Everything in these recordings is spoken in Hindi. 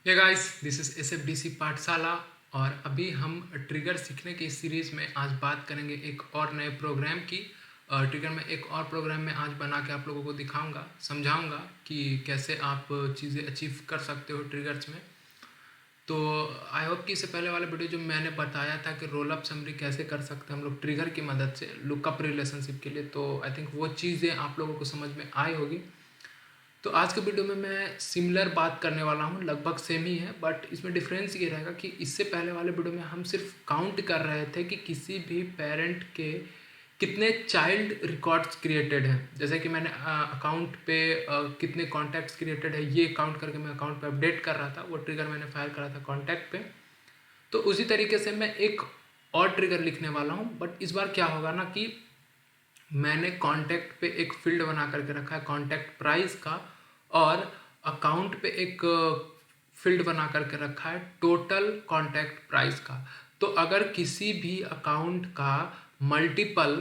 हे गाइस, दिस इज एसएफडीसी पाठशाला। और अभी हम ट्रिगर सीखने की इस सीरीज़ में आज बात करेंगे एक और नए प्रोग्राम की। ट्रिगर में एक और प्रोग्राम में आज बना के आप लोगों को दिखाऊंगा, समझाऊंगा कि कैसे आप चीज़ें अचीव कर सकते हो ट्रिगर्स में। तो आई होप कि इससे पहले वाला वीडियो जो मैंने बताया था कि रोल अप समरी कैसे कर सकते हैं हम लोग ट्रिगर की मदद से लुकअप रिलेशनशिप के लिए, तो आई थिंक वो चीज़ें आप लोगों को समझ में आई होगी। तो आज के वीडियो में मैं सिमिलर बात करने वाला हूँ, लगभग सेम ही है, बट इसमें डिफरेंस ये रहेगा कि इससे पहले वाले वीडियो में हम सिर्फ काउंट कर रहे थे कि किसी भी पेरेंट के कितने चाइल्ड रिकॉर्ड्स क्रिएटेड हैं। जैसे कि मैंने अकाउंट पे कितने कॉन्टैक्ट्स क्रिएटेड है ये काउंट करके मैं अकाउंट पे अपडेट कर रहा था, वो ट्रिगर मैंने फायर करा था कॉन्टैक्ट पे। तो उसी तरीके से मैं एक और ट्रिगर लिखने वाला हूँ, बट इस बार क्या होगा ना कि मैंने कॉन्टैक्ट पे एक फील्ड बना करके रखा है कॉन्टैक्ट प्राइस का, और अकाउंट पे एक फील्ड बना करके रखा है टोटल कॉन्टैक्ट प्राइस का। तो अगर किसी भी अकाउंट का मल्टीपल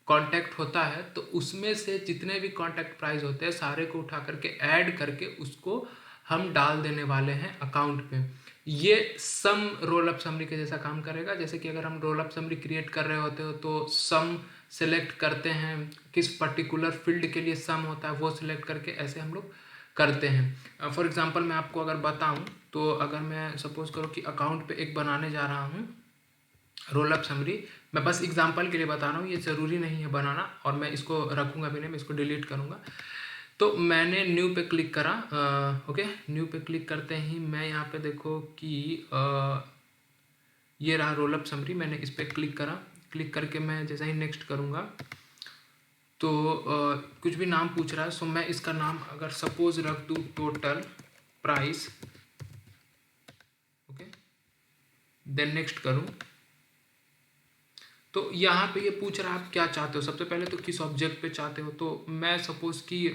कॉन्टैक्ट होता है तो उसमें से जितने भी कॉन्टैक्ट प्राइस होते हैं सारे को उठा करके ऐड करके उसको हम डाल देने वाले हैं अकाउंट पे। ये सम रोल अप समरी के जैसा काम करेगा। जैसे कि अगर हम रोल अप समरी क्रिएट कर रहे होते हो तो सम सेलेक्ट करते हैं, किस पर्टिकुलर फील्ड के लिए सम होता है वो सिलेक्ट करके ऐसे हम लोग करते हैं। फॉर एग्जांपल मैं आपको अगर बताऊं तो अगर मैं सपोज करो कि अकाउंट पे एक बनाने जा रहा हूं रोल अप समरी, मैं बस एग्जांपल के लिए बता रहा हूँ, ये ज़रूरी नहीं है बनाना, और मैं इसको रखूँगा भी नहीं, मैं इसको डिलीट करूँगा। तो मैंने न्यू पे क्लिक करा। ओके, न्यू पे क्लिक करते ही मैं यहाँ पे देखो कि ये रहा रोल अप समरी। मैंने इस पर क्लिक करा, क्लिक करके मैं जैसा ही नेक्स्ट करूँगा तो कुछ भी नाम पूछ रहा है। सो मैं इसका नाम अगर सपोज रख दूँ total price, okay, then next करूँ तो यहाँ पे ये पूछ रहा है आप क्या चाहते हो। सबसे पहले तो किस ऑब्जेक्ट पे चाहते हो, तो मैं सपोज कि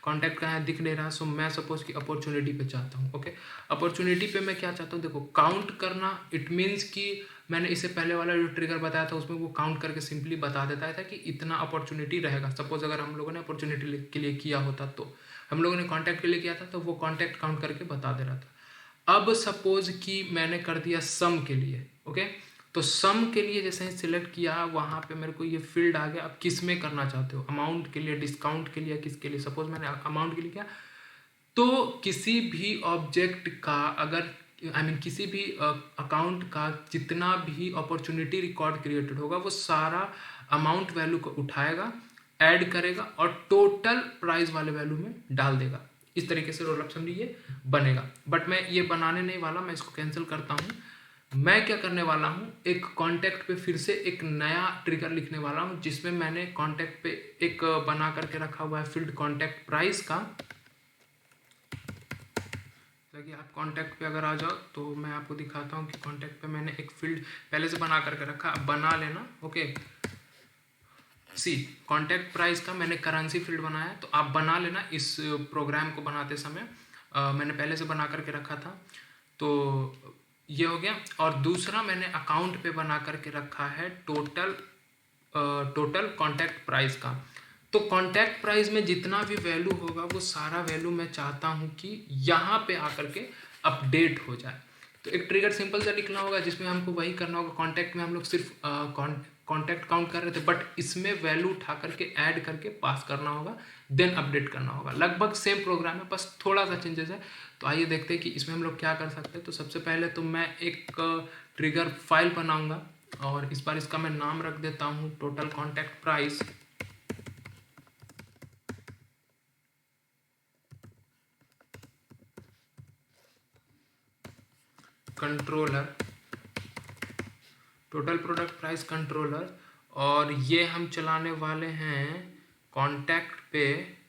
कॉन्टैक्ट का है दिख नहीं रहा, सो मैं सपोज कि अपॉर्चुनिटी पे चाहता हूँ। ओके, अपॉर्चुनिटी पे मैं क्या चाहता हूँ, देखो काउंट करना, इट मीन्स कि मैंने इससे पहले वाला जो ट्रिगर बताया था उसमें वो काउंट करके सिंपली बता देता था कि इतना अपॉर्चुनिटी रहेगा। सपोज अगर हम लोगों ने अपॉर्चुनिटी के लिए किया होता तो हम लोगों ने कॉन्टैक्ट के लिए किया था तो वो कॉन्टैक्ट काउंट करके बता दे रहा था। अब सपोज कि मैंने कर दिया सम के लिए, ओके, तो सम के लिए जैसे ही सिलेक्ट किया वहाँ पे मेरे को ये फील्ड आ गया। अब किस में करना चाहते हो, अमाउंट के लिए, डिस्काउंट के लिए, किसके लिए। सपोज मैंने अमाउंट के लिए किया तो किसी भी ऑब्जेक्ट का अगर किसी भी अकाउंट का जितना भी अपॉर्चुनिटी रिकॉर्ड क्रिएटेड होगा वो सारा अमाउंट वैल्यू को उठाएगा, ऐड करेगा और टोटल प्राइस वाले वैल्यू में डाल देगा। इस तरीके से रोल अप समरी ये बनेगा। बट मैं ये बनाने नहीं वाला, मैं इसको कैंसिल करता हूँ। मैं क्या करने वाला हूँ, एक कॉन्टैक्ट पे फिर से एक नया ट्रिगर लिखने वाला हूँ जिसमें मैंने कॉन्टैक्ट पे एक बना करके रखा हुआ है फील्ड कॉन्टैक्ट प्राइस का। ताकि आप कॉन्टैक्ट पे अगर आ जाओ तो मैं आपको दिखाता हूँ कि कॉन्टैक्ट पे मैंने एक फील्ड पहले से बना करके रखा, अब बना लेना। ओके, सी कॉन्टैक्ट प्राइस का मैंने करेंसी फील्ड बनाया है, तो आप बना लेना इस प्रोग्राम को बनाते समय। मैंने पहले से बना करके रखा था तो ये हो गया। और दूसरा मैंने अकाउंट पे बना करके रखा है टोटल कॉन्टैक्ट प्राइस का। तो कॉन्टैक्ट प्राइस में जितना भी वैल्यू होगा वो सारा वैल्यू मैं चाहता हूँ कि यहाँ पे आकर के अपडेट हो जाए। तो एक ट्रिगर सिंपल सा लिखना होगा जिसमें हमको वही करना होगा। कॉन्टैक्ट में हम लोग सिर्फ कॉन्टैक्ट काउंट कर रहे थे, बट इसमें वैल्यू उठा करके ऐड करके पास करना होगा, देन अपडेट करना होगा। लगभग सेम प्रोग्राम है, बस थोड़ा सा चेंजेस है। तो आइए देखते हैं कि इसमें हम लोग क्या कर सकते हैं। तो सबसे पहले तो मैं एक ट्रिगर फाइल बनाऊंगा और इस बार इसका मैं नाम रख देता हूँ total contact price. Controller, total product price controller, और ये हम चलाने वाले हैं कॉन्टैक्ट पे।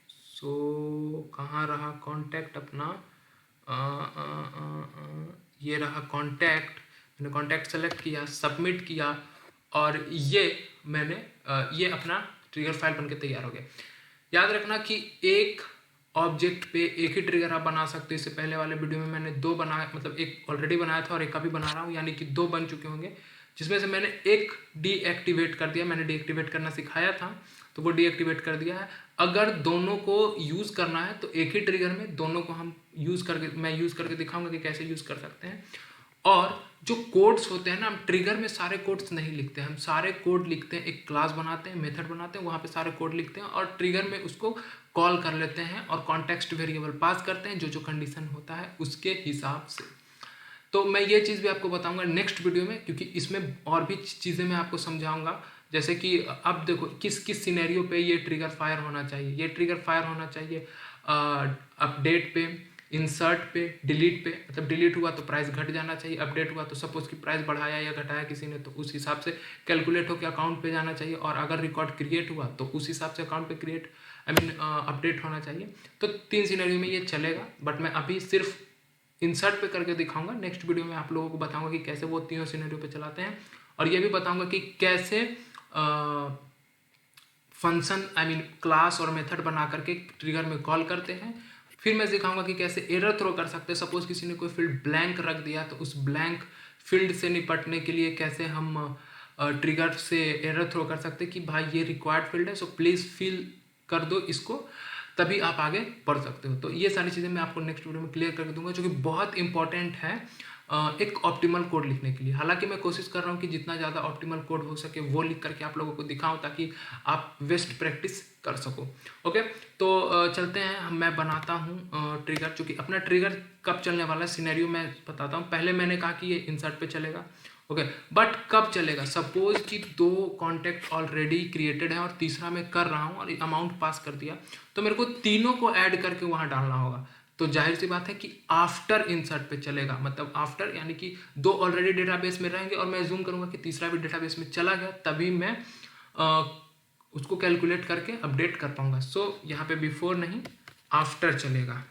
सो कहाँ रहा कॉन्टैक्ट अपना, ये रहा कॉन्टैक्ट। मैंने कॉन्टैक्ट सेलेक्ट किया, सबमिट किया, और ये मैंने ये अपना ट्रिगर फाइल बनके तैयार हो गया। याद रखना कि एक ऑब्जेक्ट पे एक ही ट्रिगर आप बना सकते हो। इससे पहले वाले वीडियो में मैंने दो बनाया, मतलब एक ऑलरेडी बनाया था और एक अभी बना रहा हूँ, यानी कि दो बन चुके होंगे, जिसमें से मैंने एक डीएक्टिवेट कर दिया। मैंने डीएक्टिवेट करना सिखाया था, तो वो डीएक्टिवेट कर दिया है। अगर दोनों को यूज़ करना है तो एक ही ट्रिगर में दोनों को हम मैं यूज़ करके दिखाऊंगा कि कैसे यूज़ कर सकते हैं। और जो कोड्स होते हैं ना, हम ट्रिगर में सारे कोड्स नहीं लिखते हैं, हम सारे कोड लिखते हैं, एक क्लास बनाते हैं, मेथड बनाते हैं, वहाँ पे सारे कोड लिखते हैं और ट्रिगर में उसको कॉल कर लेते हैं और कॉन्टेक्स्ट वेरिएबल पास करते हैं जो जो कंडीशन होता है उसके हिसाब से। तो मैं ये चीज़ भी आपको बताऊंगा नेक्स्ट वीडियो में, क्योंकि इसमें और भी चीज़ें मैं आपको समझाऊंगा। जैसे कि अब देखो किस किस सिनेरियो पे ये ट्रिगर फायर होना चाहिए। ये ट्रिगर फायर होना चाहिए अपडेट पे, इंसर्ट पे, डिलीट पे। मतलब डिलीट हुआ तो प्राइस घट जाना चाहिए, अपडेट हुआ तो सपोज कि प्राइस बढ़ाया या घटाया किसी ने तो उस हिसाब से कैलकुलेट होकर अकाउंट पे जाना चाहिए, और अगर रिकॉर्ड क्रिएट हुआ तो उस हिसाब से अकाउंट पे क्रिएट अपडेट होना चाहिए। तो 3 सिनेरियो में ये चलेगा, बट मैं अभी सिर्फ इंसर्ट पे करके दिखाऊंगा। नेक्स्ट वीडियो में आप लोगों को बताऊंगा कि कैसे वो तीनों सिनेरियो पे चलाते हैं, और ये भी बताऊंगा कि कैसे फंक्शन क्लास और मेथड बना करके ट्रिगर में कॉल करते हैं। फिर मैं दिखाऊंगा कि कैसे एरर थ्रो कर सकते हैं। सपोज किसी ने कोई फील्ड ब्लैंक रख दिया तो उस ब्लैंक फील्ड से निपटने के लिए कैसे हम ट्रिगर से एरर थ्रो कर सकते हैं कि भाई ये रिक्वायर्ड फील्ड है, सो प्लीज़ फिल कर दो इसको, तभी आप आगे बढ़ सकते हो। तो ये सारी चीज़ें मैं आपको नेक्स्ट वीडियो में क्लियर करके दूंगा, जो कि बहुत इंपॉर्टेंट है एक ऑप्टिमल कोड लिखने के लिए। हालांकि मैं कोशिश कर रहा हूँ कि जितना ज़्यादा ऑप्टिमल कोड हो सके वो लिख करके आप लोगों को दिखाऊं, ताकि आप बेस्ट प्रैक्टिस कर सको। ओके, तो चलते हैं, मैं बनाता हूँ ट्रिगर। चूँकि अपना ट्रिगर कब चलने वाला सिनेरियो मैं बताता हूँ। पहले मैंने कहा कि ये इंसर्ट पे चलेगा, ओके, बट कब चलेगा? सपोज कि 2 कॉन्टैक्ट ऑलरेडी क्रिएटेड है और तीसरा मैं कर रहा हूँ और अमाउंट पास कर दिया, तो मेरे को तीनों को ऐड करके वहाँ डालना होगा। तो जाहिर सी बात है कि आफ्टर इंसर्ट पे चलेगा। मतलब आफ्टर यानी कि 2 ऑलरेडी डेटाबेस में रहेंगे और मैं जूम करूंगा कि तीसरा भी डेटाबेस में चला गया, तभी मैं उसको कैलकुलेट करके अपडेट कर पाऊंगा। सो यहाँ पे बिफोर नहीं, आफ्टर चलेगा।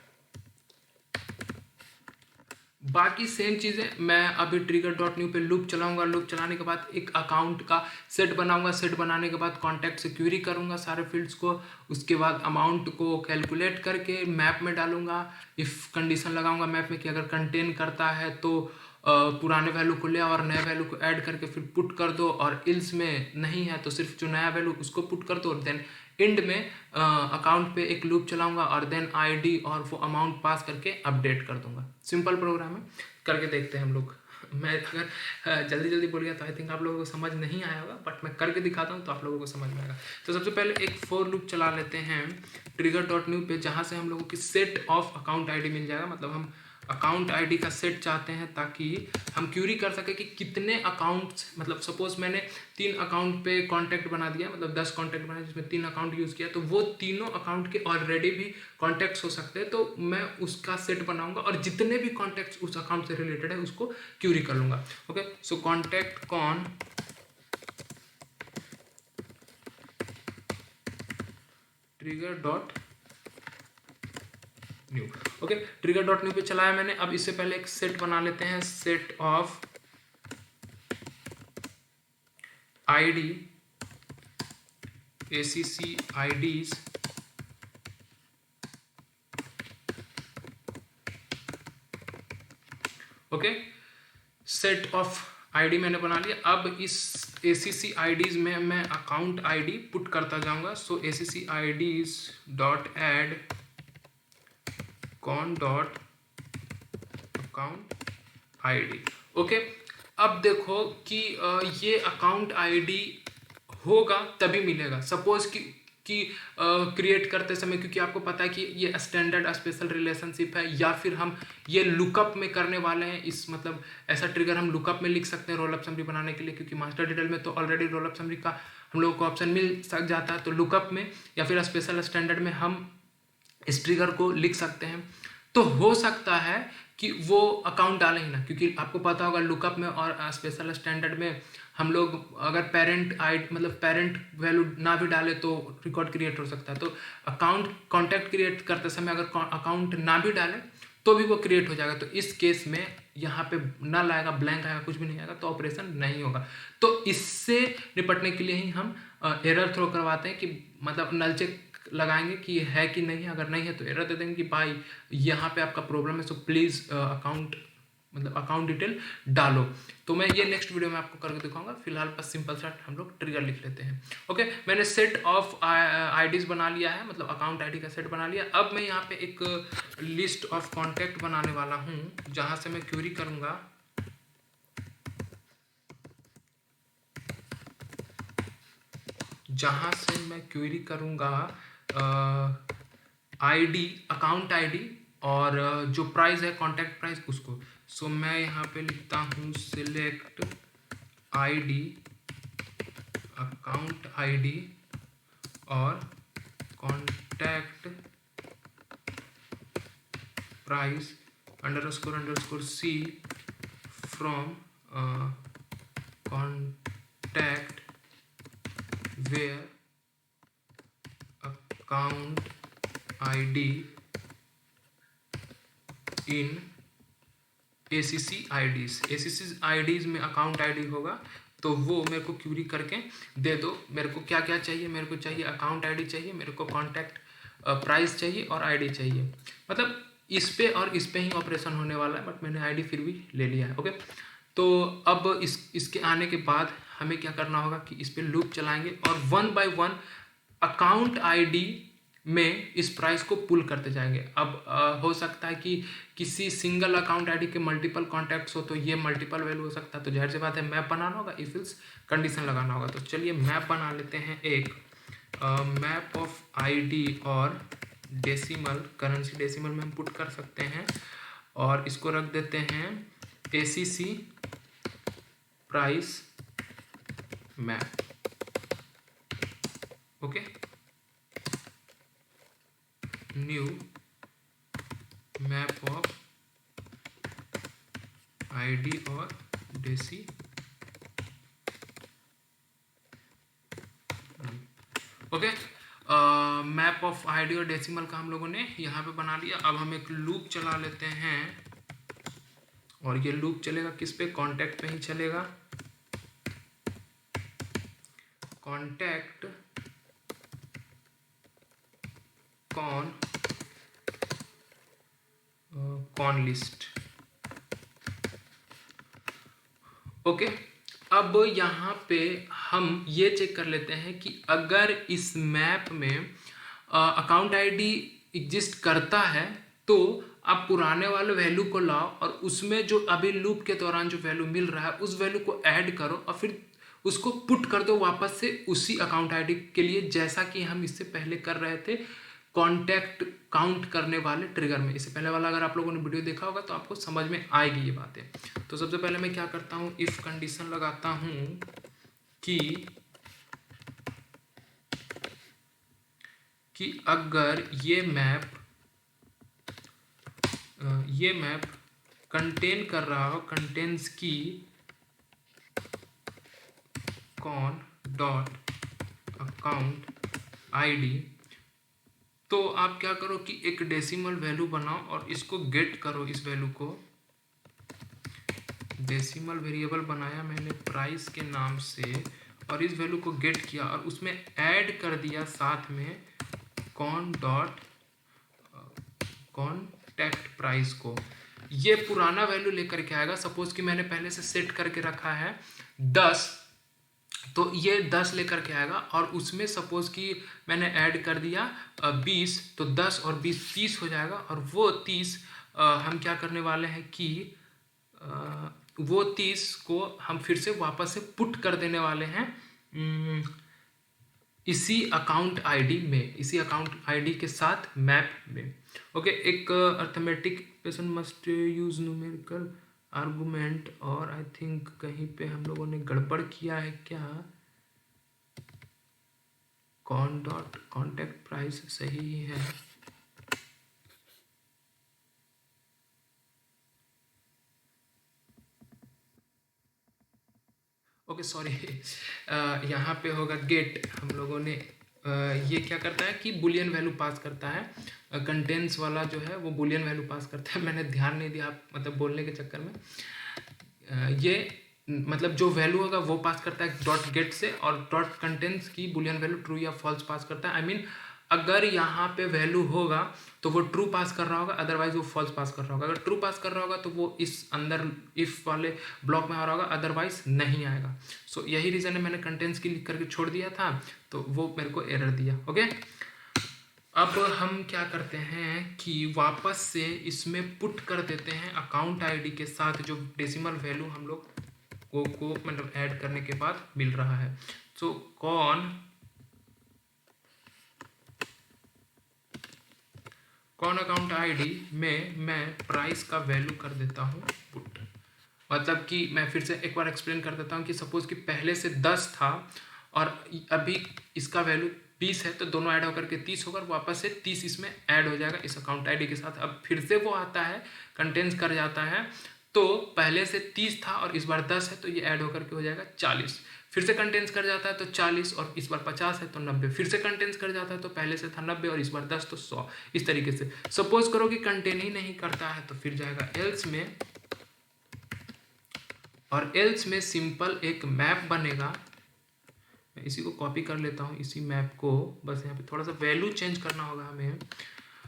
बाकी सेम चीज़ें मैं अभी ट्रिगर डॉट न्यू पे लूप चलाऊंगा। लूप चलाने के बाद एक अकाउंट का सेट बनाऊंगा। सेट बनाने के बाद कॉन्टैक्ट से क्यूरी करूंगा सारे फील्ड्स को। उसके बाद अमाउंट को कैलकुलेट करके मैप में डालूंगा। इफ़ कंडीशन लगाऊंगा मैप में कि अगर कंटेन करता है तो पुराने वैल्यू को ले आओ और नए वैल्यू को ऐड करके फिर पुट कर दो, और इल्स में नहीं है तो सिर्फ जो नया वैल्यू उसको पुट कर दो। और देन एंड में अकाउंट पे एक लूप चलाऊंगा और देन आईडी और वो अमाउंट पास करके अपडेट कर दूंगा। सिंपल प्रोग्राम है, करके देखते हैं हम लोग। मैं अगर जल्दी जल्दी बोल गया तो आई थिंक आप लोगों को समझ नहीं आया होगा, बट मैं करके दिखाता हूँ तो आप लोगों को समझ में आएगा। तो सबसे पहले एक फॉर लूप चला लेते हैं ट्रिगर डॉट न्यू पे, जहाँ से हम लोगों की सेट ऑफ अकाउंट आईडी मिल जाएगा। मतलब हम अकाउंट आईडी का सेट चाहते हैं ताकि हम क्यूरी कर सके कि कितने अकाउंट्स, मतलब सपोज मैंने 3 अकाउंट पे कॉन्टैक्ट बना दिया, मतलब 10 कॉन्टैक्ट बनाए जिसमें 3 अकाउंट यूज़ किया, तो वो तीनों अकाउंट के ऑलरेडी भी कॉन्टैक्ट्स हो सकते हैं। तो मैं उसका सेट बनाऊंगा और जितने भी कॉन्टैक्ट्स उस अकाउंट से रिलेटेड है उसको क्यूरी कर लूँगा। Okay, so contact con trigger dot new. Okay, trigger dot new पे चलाया मैंने। अब इससे पहले एक सेट बना लेते हैं, set of ID ACC IDs okay, set of ID मैंने बना लिया। अब इस एसीसी आईडीज में मैं अकाउंट आईडी पुट करता जाऊंगा। So ACC IDs dot add con dot account ID. Okay, अब देखो कि ये अकाउंट आईडी होगा तभी मिलेगा। सपोज कि क्रिएट करते समय, क्योंकि आपको पता है कि ये स्टैंडर्ड स्पेशल रिलेशनशिप है, या फिर हम ये लुकअप में करने वाले हैं। इस मतलब ऐसा ट्रिगर हम लुकअप में लिख सकते हैं रोलअप समरी बनाने के लिए, क्योंकि मास्टर डिटेल में तो ऑलरेडी रोलअप समरी का हम लोगों को ऑप्शन मिल सक जाता है। तो लुकअप में या फिर स्पेशल स्टैंडर्ड में हम इस ट्रिगर को लिख सकते हैं। तो हो सकता है कि वो अकाउंट डालें ही ना, क्योंकि आपको पता होगा लुकअप में और स्पेशल स्टैंडर्ड में हम लोग अगर पेरेंट मतलब पेरेंट वैल्यू ना भी डाले तो रिकॉर्ड क्रिएट हो सकता है। तो अकाउंट कॉन्टैक्ट क्रिएट करते समय अगर अकाउंट ना भी डाले तो भी वो क्रिएट हो जाएगा। तो इस केस में यहाँ पे नल आएगा, ब्लैंक आएगा, कुछ भी नहीं आएगा, तो ऑपरेशन नहीं होगा। तो इससे निपटने के लिए ही हम एरर थ्रो करवाते हैं कि मतलब नल चेक लगाएंगे कि है कि नहीं है। अगर नहीं है तो एरर दे देंगे कि भाई यहाँ पे आपका प्रॉब्लम है, सो प्लीज़ अकाउंट मतलब अकाउंट डिटेल डालो। तो मैं ये नेक्स्ट वीडियो में आपको करके दिखाऊंगा। फिलहाल बस सिंपल सा हम लोग ट्रिगर लिख लेते हैं। ओके, मैंने सेट ऑफ आईडीज बना लिया है, मतलब अकाउंट आईडी का सेट बना लिया। अब मैं यहाँ पे एक लिस्ट ऑफ कॉन्टैक्ट बनाने वाला हूँ जहाँ से मैं क्वेरी करूँगा आईडी, अकाउंट आईडी और जो प्राइस है कॉन्टैक्ट प्राइस उसको। सो मैं यहाँ पे लिखता हूँ सिलेक्ट आईडी, अकाउंट आईडी और contact price underscore C from contact where account ID in ACC IDs. ACC IDs में अकाउंट आईडी होगा, तो वो मेरे को क्यूरी करके दे दो। मेरे को क्या क्या चाहिए, मेरे को चाहिए अकाउंट आईडी चाहिए, मेरे को कॉन्टैक्ट प्राइस चाहिए और आईडी चाहिए। मतलब इस पे और इस पे ही ऑपरेशन होने वाला है, बट मैंने आईडी फिर भी ले लिया है। ओके, तो अब इसके आने के बाद हमें क्या करना होगा कि इस पे लूप चलाएंगे और 1 बाय 1 अकाउंट आईडी में इस प्राइस को पुल करते जाएंगे। अब हो सकता है कि किसी सिंगल अकाउंट आईडी के मल्टीपल कॉन्टैक्ट्स हो, तो ये मल्टीपल वैल्यू हो सकता है। तो जाहिर सी बात है मैप बनाना होगा, इफ एल्स कंडीशन लगाना होगा। तो चलिए मैप बना लेते हैं, एक मैप ऑफ आईडी और डेसिमल, करेंसी डेसिमल में हम पुट कर सकते हैं और इसको रख देते हैं ACC price map. Okay, new map of ID और डेसी। ओके, मैप ऑफ आईडी और डेसिमल का हम लोगों ने यहाँ पे बना लिया। अब हम एक लूप चला लेते हैं और ये लूप चलेगा किस पे, कॉन्टैक्ट पे ही चलेगा। Contact cone list. ओके, अब यहाँ पे हम ये चेक कर लेते हैं कि अगर इस मैप में अकाउंट आईडी एग्जिस्ट करता है तो आप पुराने वाले वैल्यू को लाओ और उसमें जो अभी लूप के दौरान जो वैल्यू मिल रहा है उस वैल्यू को ऐड करो और फिर उसको पुट कर दो वापस से उसी अकाउंट आईडी के लिए, जैसा कि हम इससे पहले कर रहे थे कॉन्टैक्ट काउंट करने वाले ट्रिगर में। इससे पहले वाला अगर आप लोगों ने वीडियो देखा होगा तो आपको समझ में आएगी ये बातें। तो सबसे पहले मैं क्या करता हूँ, इफ कंडीशन लगाता हूँ कि अगर ये मैप कंटेन कर रहा हो, कंटेन्स की कॉन डॉट अकाउंट आईडी, तो आप क्या करो कि एक डेसिमल वैल्यू बनाओ और इसको गेट करो। इस वैल्यू को डेसिमल वेरिएबल बनाया मैंने प्राइस के नाम से और इस वैल्यू को गेट किया और उसमें ऐड कर दिया साथ में कॉन डॉट कॉन्टैक्ट प्राइस को। ये पुराना वैल्यू लेकर के आएगा। सपोज कि मैंने पहले से सेट करके रखा है 10, तो ये 10 लेकर के आएगा और उसमें सपोज कि मैंने ऐड कर दिया 20, तो 10 और 20 30 हो जाएगा। और वो 30 हम क्या करने वाले हैं कि वो 30 को हम फिर से वापस से पुट कर देने वाले हैं इसी अकाउंट आईडी में, इसी अकाउंट आईडी के साथ मैप में। ओके, एक arithmetic equation must use numerical argument, और आई थिंक कहीं पे हम लोगों ने गड़बड़ किया है क्या। कॉन डॉट कॉन्टैक्ट प्राइस सही ही है। ओके सॉरी, यहाँ पे होगा गेट। हम लोगों ने ये क्या करता है कि बुलियन वैल्यू पास करता है, कंटेंट्स वाला जो है वो बुलियन वैल्यू पास करता है। मैंने ध्यान नहीं दिया, मतलब बोलने के चक्कर में। ये मतलब जो वैल्यू होगा वो पास करता है डॉट गेट से, और डॉट कंटेंट्स की बुलियन वैल्यू ट्रू या फॉल्स पास करता है। आई मीन अगर यहाँ पे वैल्यू होगा तो वो ट्रू पास कर रहा होगा, अदरवाइज वो फॉल्स पास कर रहा होगा। अगर ट्रू पास कर रहा होगा तो वो इस अंदर इफ वाले ब्लॉक में आ रहा होगा, अदरवाइज नहीं आएगा। सो यही रीज़न है मैंने कंटेंट्स की लिख करके छोड़ दिया था, तो वो मेरे को एरर दिया। ओके, अब हम क्या करते हैं कि वापस से इसमें पुट कर देते हैं अकाउंट आईडी के साथ जो डेसिमल वैल्यू हम लोग को मतलब ऐड करने के बाद मिल रहा है। सो कौन अकाउंट आईडी में मैं प्राइस का वैल्यू कर देता हूँ पुट। मतलब कि मैं फिर से एक बार एक्सप्लेन कर देता हूँ कि सपोज कि पहले से 10 था और अभी इसका वैल्यू 20 है, तो दोनों ऐड होकर के 30 होकर वापस से 30 इसमें ऐड हो जाएगा इस अकाउंट आईडी के साथ। अब फिर से वो आता है, कंटेंट्स कर जाता है, तो पहले से 30 था और इस बार 10 है, तो ये ऐड होकर के हो जाएगा 40। फिर से कंटेंट्स कर जाता है तो 40 और इस बार 50 है तो 90। फिर से कंटेंट्स कर जाता है तो पहले से था 90 और इस बार 10 तो 100। इस तरीके से सपोज करो कि कंटेन ही नहीं करता है तो फिर जाएगा एल्स में, और एल्स में सिंपल एक मैप बनेगा। मैं इसी को कॉपी कर लेता हूँ, इसी मैप को, बस यहाँ पे थोड़ा सा वैल्यू चेंज करना होगा हमें,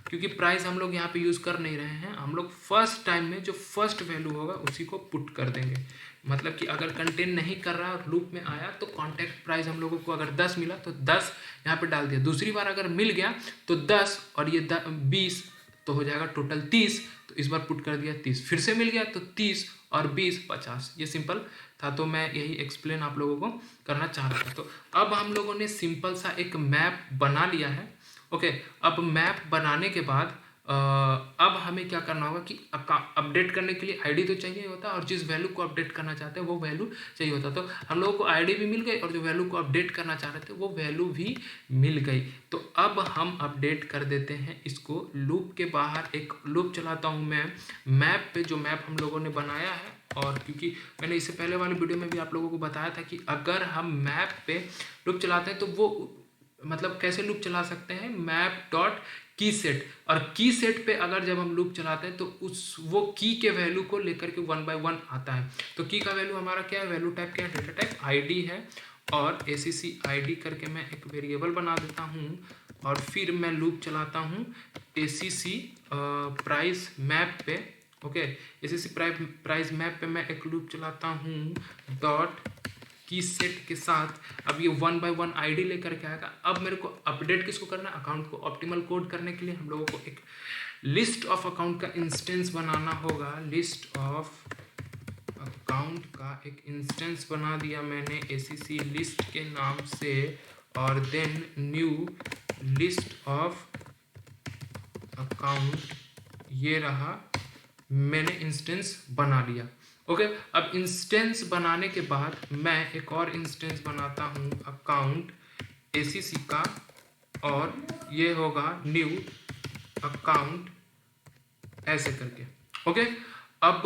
क्योंकि प्राइस हम लोग यहाँ पे यूज़ कर नहीं रहे हैं। हम लोग फर्स्ट टाइम में जो फर्स्ट वैल्यू होगा उसी को पुट कर देंगे। मतलब कि अगर कंटेन नहीं कर रहा और लूप में आया तो कॉन्टैक्ट प्राइस हम लोगों को अगर 10 मिला तो 10 यहाँ पे डाल दिया। दूसरी बार अगर मिल गया तो 10 और ये 20 तो हो जाएगा टोटल 30, तो इस बार पुट कर दिया 30। फिर से मिल गया तो 30 और 20 50। ये सिंपल था, तो मैं यही एक्सप्लेन आप लोगों को करना चाह रहा था। तो अब हम लोगों ने सिंपल सा एक मैप बना लिया है। ओके, अब मैप बनाने के बाद अब हमें क्या करना होगा कि अपडेट करने के लिए आईडी तो चाहिए होता है, और जिस वैल्यू को अपडेट करना चाहते हैं वो वैल्यू चाहिए होता है। तो हम लोगों को आईडी भी मिल गई और जो वैल्यू को अपडेट करना चाह रहे थे वो वैल्यू भी मिल गई। तो अब हम अपडेट कर देते हैं इसको। लूप के बाहर एक लूप चलाता हूँ मैं मैप पे, जो मैप हम लोगों ने बनाया है। और क्योंकि मैंने इससे पहले वाले वीडियो में भी आप लोगों को बताया था कि अगर हम मैप पे लूप चलाते हैं तो वो मतलब कैसे लूप चला सकते हैं, मैप डॉट की सेट। और की सेट पे अगर जब हम लूप चलाते हैं तो उस वो की के वैल्यू को लेकर के 1 by 1 आता है। तो की का वैल्यू हमारा क्या है, वैल्यू टाइप क्या है, डेटा टाइप आईडी है। और acc id करके मैं एक वेरिएबल बना देता हूँ और फिर मैं लूप चलाता हूँ acc प्राइस मैप पे। ओके, acc प्राइस मैप पे मैं एक लूप चलाता हूँ डॉट की सेट के साथ। अब ये 1 by 1 आईडी लेकर के आएगा। अब मेरे को अपडेट किसको करना है, अकाउंट को। ऑप्टिमल कोड करने के लिए हम लोगों को एक लिस्ट ऑफ अकाउंट का इंस्टेंस बनाना होगा। लिस्ट ऑफ अकाउंट का एक इंस्टेंस बना दिया मैंने acc लिस्ट के नाम से, और then new list of account, ये रहा, मैंने इंस्टेंस बना लिया। ओके, अब इंस्टेंस बनाने के बाद मैं एक और इंस्टेंस बनाता हूँ अकाउंट acc का, और ये होगा न्यू अकाउंट ऐसे करके। ओके, अब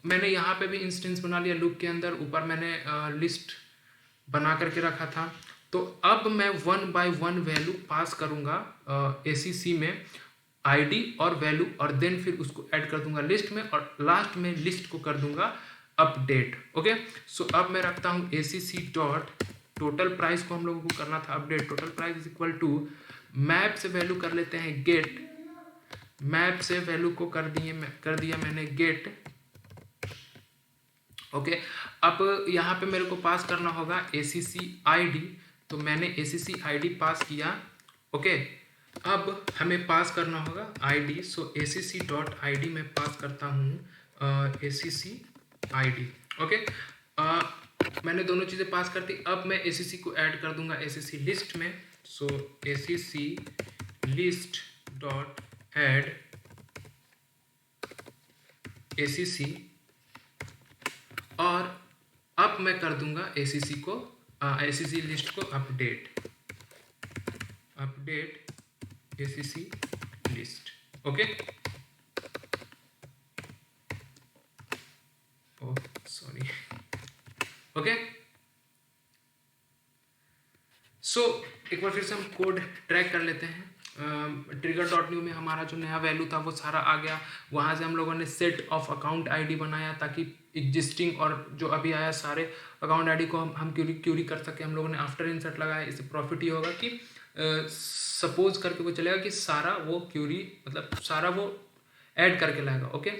मैंने यहाँ पे भी इंस्टेंस बना लिया लूप के अंदर। ऊपर मैंने लिस्ट बना करके रखा था। तो अब मैं 1 by 1 वैल्यू पास करूँगा acc में, आईडी और वैल्यू, और देन फिर उसको ऐड कर दूंगा लिस्ट में, और लास्ट में लिस्ट को कर दूंगा अपडेट। ओके, सो अब मैं रखता हूँ acc डॉट टोटल प्राइस को हम लोगों को करना था update. Total price is equal to map से वैल्यू कर लेते हैं गेट। मैप से वैल्यू को कर दिया मैंने गेट। ओके, अब यहाँ पे मेरे को पास करना होगा acc id, तो मैंने acc id पास किया। ओके, अब हमें पास करना होगा आईडी। सो acc डॉट id में पास करता हूँ acc id। ओके, मैंने दोनों चीज़ें पास कर दी। अब मैं acc को ऐड कर दूंगा acc लिस्ट में। So acc list dot add acc, और अब मैं कर दूंगा acc लिस्ट को update acc list. Okay, oh sorry. Okay, so एक बार फिर से हम कोड ट्रैक कर लेते हैं। ट्रिगर डॉट न्यू में हमारा जो नया वैल्यू था वो सारा आ गया। वहाँ से हम लोगों ने सेट ऑफ अकाउंट आईडी बनाया ताकि एग्जिस्टिंग और जो अभी आया सारे अकाउंट आईडी को हम क्यूरी कर सके। हम लोगों ने आफ्टर इंसर्ट लगाया। इससे प्रॉफिट ये होगा कि सपोज करके वो चलेगा कि सारा वो क्यूरी मतलब सारा वो ऐड करके लाएगा। ओके,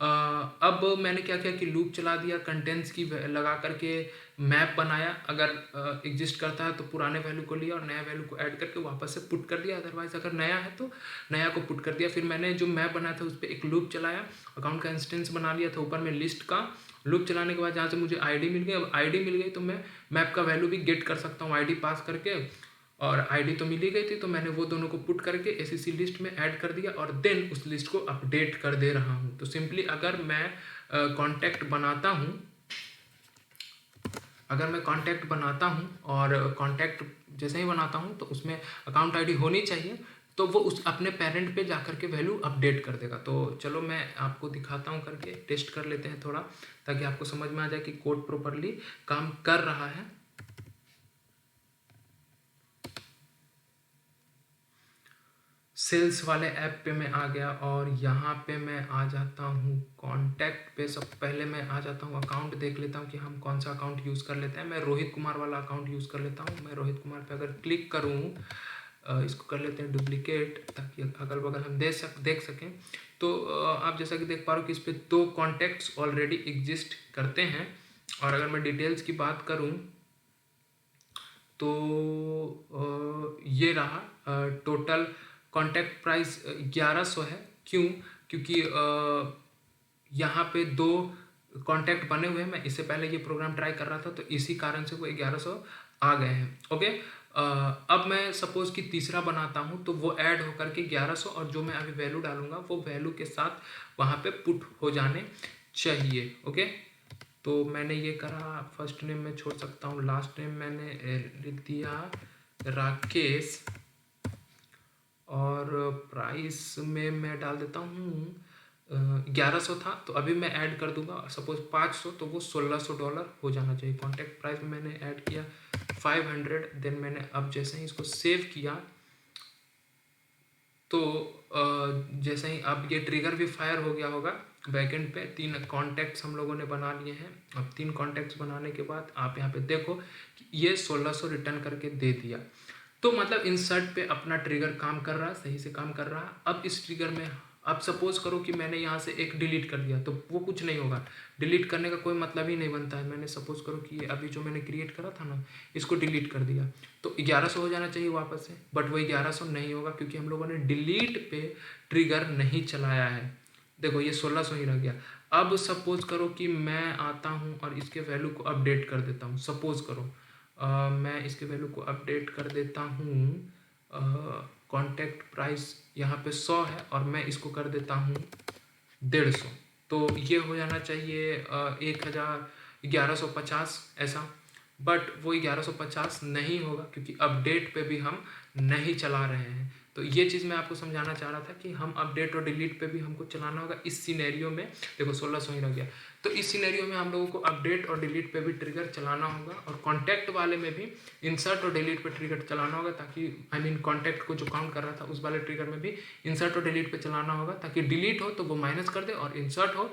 अब मैंने क्या किया कि लूप चला दिया, कंटेंट्स की लगा करके मैप बनाया। अगर एग्जिस्ट करता है तो पुराने वैल्यू को लिया और नया वैल्यू को ऐड करके वापस से पुट कर दिया, अदरवाइज अगर नया है तो नया को पुट कर दिया। फिर मैंने जो मैप बनाया था उस पर एक लूप चलाया, अकाउंट का इंस्टेंस बना लिया था ऊपर में लिस्ट का। लूप चलाने के बाद जहाँ से मुझे आईडी मिल गई, अब आईडी मिल गई तो मैं मैप का वैल्यू भी गेट कर सकता हूँ आईडी पास करके, और आईडी तो मिल ही गई थी तो मैंने वो दोनों को पुट करके एससीसी लिस्ट में ऐड कर दिया और देन उस लिस्ट को अपडेट कर दे रहा हूँ। तो सिंपली अगर मैं कॉन्टैक्ट बनाता हूँ और कॉन्टैक्ट जैसे ही बनाता हूँ तो उसमें अकाउंट आईडी होनी चाहिए, तो वो उस अपने पेरेंट पे जा करके वैल्यू अपडेट कर देगा। तो चलो मैं आपको दिखाता हूँ, करके टेस्ट कर लेते हैं थोड़ा, ताकि आपको समझ में आ जाए कि कोड प्रॉपरली काम कर रहा है। सेल्स वाले ऐप पे मैं आ गया और यहाँ पे मैं आ जाता हूँ कॉन्टैक्ट पे। सब पहले मैं आ जाता हूँ, अकाउंट देख लेता हूँ कि हम कौन सा अकाउंट यूज़ कर लेते हैं। मैं रोहित कुमार वाला अकाउंट यूज़ कर लेता हूँ। मैं रोहित कुमार पे अगर क्लिक करूँ, इसको कर लेते हैं डुप्लीकेट, ताकि अगल बगल हम देख सकें। तो आप जैसा कि देख पा रहे हो कि इस पर 2 कॉन्टैक्ट्स ऑलरेडी एग्जिस्ट करते हैं। और अगर मैं डिटेल्स की बात करूँ तो ये रहा टोटल कॉन्टैक्ट प्राइस 1100 है। क्यों? क्योंकि यहाँ पे 2 कॉन्टैक्ट बने हुए हैं। मैं इससे पहले ये प्रोग्राम ट्राई कर रहा था तो इसी कारण से वो 1100 आ गए हैं। ओके, अब मैं सपोज कि तीसरा बनाता हूँ तो वो ऐड होकर के 1100 और जो मैं अभी वैल्यू डालूंगा वो वैल्यू के साथ वहाँ पे पुट हो जाने चाहिए। ओके, तो मैंने ये करा, फर्स्ट नेम मैं छोड़ सकता हूँ, लास्ट नेम मैंने लिख दिया राकेश, और प्राइस में मैं डाल देता हूँ 1100 था तो अभी मैं ऐड कर दूंगा सपोज 500, तो वो $1600 हो जाना चाहिए। कॉन्टैक्ट प्राइस में मैंने ऐड किया 500। देन मैंने अब जैसे ही इसको सेव किया तो जैसे ही अब ये ट्रिगर भी फायर हो गया होगा बैकएंड पे। 3 कॉन्टैक्ट्स हम लोगों ने बना लिए हैं। अब 3 कॉन्टैक्ट्स बनाने के बाद आप यहाँ पे देखो कि ये 1600 रिटर्न करके दे दिया। तो मतलब इंसर्ट पे अपना ट्रिगर काम कर रहा है, सही से काम कर रहा है। अब इस ट्रिगर में अब सपोज करो कि मैंने यहाँ से एक डिलीट कर दिया तो वो कुछ नहीं होगा। डिलीट करने का कोई मतलब ही नहीं बनता है। मैंने सपोज करो कि अभी जो मैंने क्रिएट करा था ना, इसको डिलीट कर दिया तो 1100 हो जाना चाहिए वापस से, बट वो 1100 नहीं होगा क्योंकि हम लोगों ने डिलीट पे ट्रिगर नहीं चलाया है। देखो ये 1600 ही रह गया। अब सपोज करो कि मैं आता हूँ और इसके वैल्यू को अपडेट कर देता हूँ। सपोज करो मैं इसके वैल्यू को अपडेट कर देता हूँ। कॉन्टैक्ट प्राइस यहाँ पे 100 है और मैं इसको कर देता हूँ 150। तो ये हो जाना चाहिए 1150 ऐसा, बट वो 1150 नहीं होगा क्योंकि अपडेट पे भी हम नहीं चला रहे हैं। तो ये चीज़ मैं आपको समझाना चाह रहा था कि हम अपडेट और डिलीट पे भी हमको चलाना होगा। इस सिनेरियो में देखो 1600 ही रह गया, तो इस सिनेरियो में हम लोगों को अपडेट और डिलीट पे भी ट्रिगर चलाना होगा और कॉन्टैक्ट वाले में भी इंसर्ट और डिलीट पे ट्रिगर चलाना होगा, ताकि कॉन्टैक्ट को जो काउंट कर रहा था उस वाले ट्रिगर में भी इंसर्ट और डिलीट पे चलाना होगा, ताकि डिलीट हो तो वो माइनस कर दे और इंसर्ट हो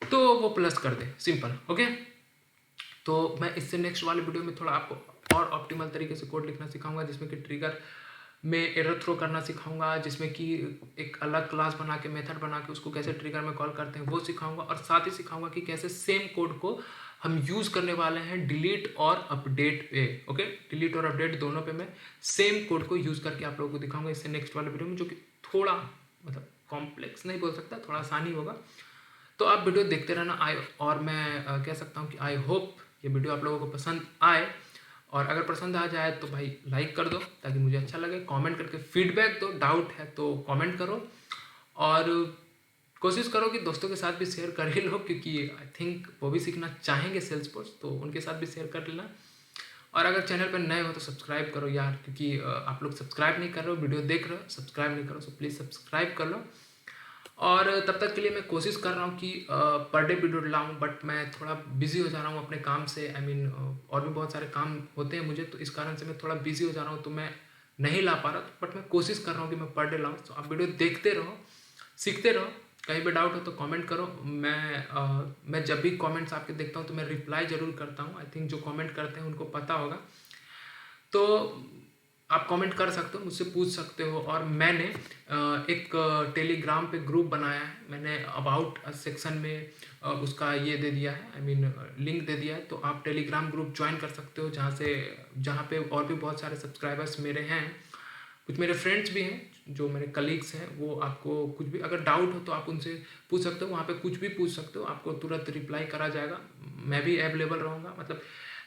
तो वो प्लस कर दे। सिंपल। ओके, तो मैं इससे नेक्स्ट वाले वीडियो में थोड़ा आपको और ऑप्टिमल तरीके से कोड लिखना सिखाऊंगा, जिसमें कि ट्रिगर में एरर थ्रो करना सिखाऊंगा, जिसमें कि एक अलग क्लास बना के मेथड बना के उसको कैसे ट्रिगर में कॉल करते हैं वो सिखाऊंगा, और साथ ही सिखाऊंगा कि कैसे सेम कोड को हम यूज़ करने वाले हैं डिलीट और अपडेट पे। ओके, डिलीट और अपडेट दोनों पे मैं सेम कोड को यूज़ करके आप लोगों को दिखाऊंगा इससे नेक्स्ट वाले वीडियो में, जो कि थोड़ा मतलब कॉम्प्लेक्स नहीं बोल सकता, थोड़ा आसान ही होगा। तो आप वीडियो देखते रहना। और मैं कह सकता हूँ कि आई होप ये वीडियो आप लोगों को पसंद आए, और अगर पसंद आ जाए तो भाई लाइक कर दो ताकि मुझे अच्छा लगे। कमेंट करके फीडबैक दो, डाउट है तो कमेंट करो, और कोशिश करो कि दोस्तों के साथ भी शेयर कर ही लो, क्योंकि आई थिंक वो भी सीखना चाहेंगे सेल्सफोर्स, तो उनके साथ भी शेयर कर लेना। और अगर चैनल पर नए हो तो सब्सक्राइब करो यार, क्योंकि आप लोग सब्सक्राइब नहीं कर रहे हो, वीडियो देख रहे हो सब्सक्राइब नहीं करो, सो प्लीज़ सब्सक्राइब कर लो। और तब तक के लिए मैं कोशिश कर रहा हूँ कि पर डे वीडियो लाऊँ, बट मैं थोड़ा बिजी हो जा रहा हूँ अपने काम से। और भी बहुत सारे काम होते हैं मुझे, तो इस कारण से मैं थोड़ा बिजी हो जा रहा हूँ, तो मैं नहीं ला पा रहा। बट मैं कोशिश कर रहा हूँ कि मैं पर डे लाऊँ। तो आप वीडियो देखते रहो, सीखते रहो। कहीं भी डाउट हो तो कमेंट करो। मैं जब भी कमेंट्स आपके देखता हूँ तो मैं रिप्लाई ज़रूर करता हूँ। आई थिंक जो कमेंट करते हैं उनको पता होगा। तो आप कमेंट कर सकते हो, मुझसे पूछ सकते हो। और मैंने एक टेलीग्राम पे ग्रुप बनाया है, मैंने अबाउट सेक्शन में उसका ये दे दिया है, आई मीन लिंक दे दिया है। तो आप टेलीग्राम ग्रुप ज्वाइन कर सकते हो, जहाँ पे और भी बहुत सारे सब्सक्राइबर्स मेरे हैं, कुछ मेरे फ्रेंड्स भी हैं, जो मेरे कलीग्स हैं। वो आपको कुछ भी अगर डाउट हो तो आप उनसे पूछ सकते हो, वहाँ पे कुछ भी पूछ सकते हो, आपको तुरंत रिप्लाई करा जाएगा। मैं भी अवेलेबल रहूँगा, मतलब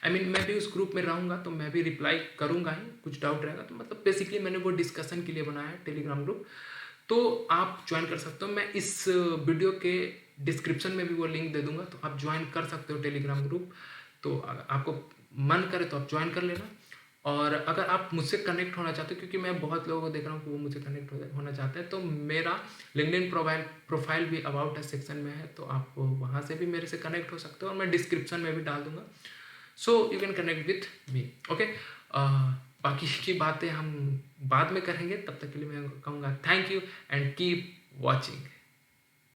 आई मीन मैं भी उस ग्रुप में रहूँगा तो मैं भी रिप्लाई करूँगा ही, कुछ डाउट रहेगा तो। मतलब बेसिकली मैंने वो डिस्कशन के लिए बनाया है टेलीग्राम ग्रुप, तो आप ज्वाइन कर सकते हो। मैं इस वीडियो के डिस्क्रिप्शन में भी वो लिंक दे दूंगा, तो आप ज्वाइन कर सकते हो टेलीग्राम ग्रुप। तो आपको मन करे तो आप ज्वाइन कर लेना। और अगर आप मुझसे कनेक्ट होना चाहते हो, क्योंकि मैं बहुत लोगों को देख रहा हूँ कि वो मुझसे कनेक्ट होना चाहते हैं, तो मेरा लिंक्डइन प्रोफाइल भी अबाउट अस सेक्शन में है, तो आप वहाँ से भी मेरे से कनेक्ट हो सकते हो, और मैं डिस्क्रिप्शन में भी डाल दूंगा। So you can connect with me, okay. बाकी की बातें हम बाद में करेंगे, तब तक के लिए मैं कहूँगा thank you and keep watching.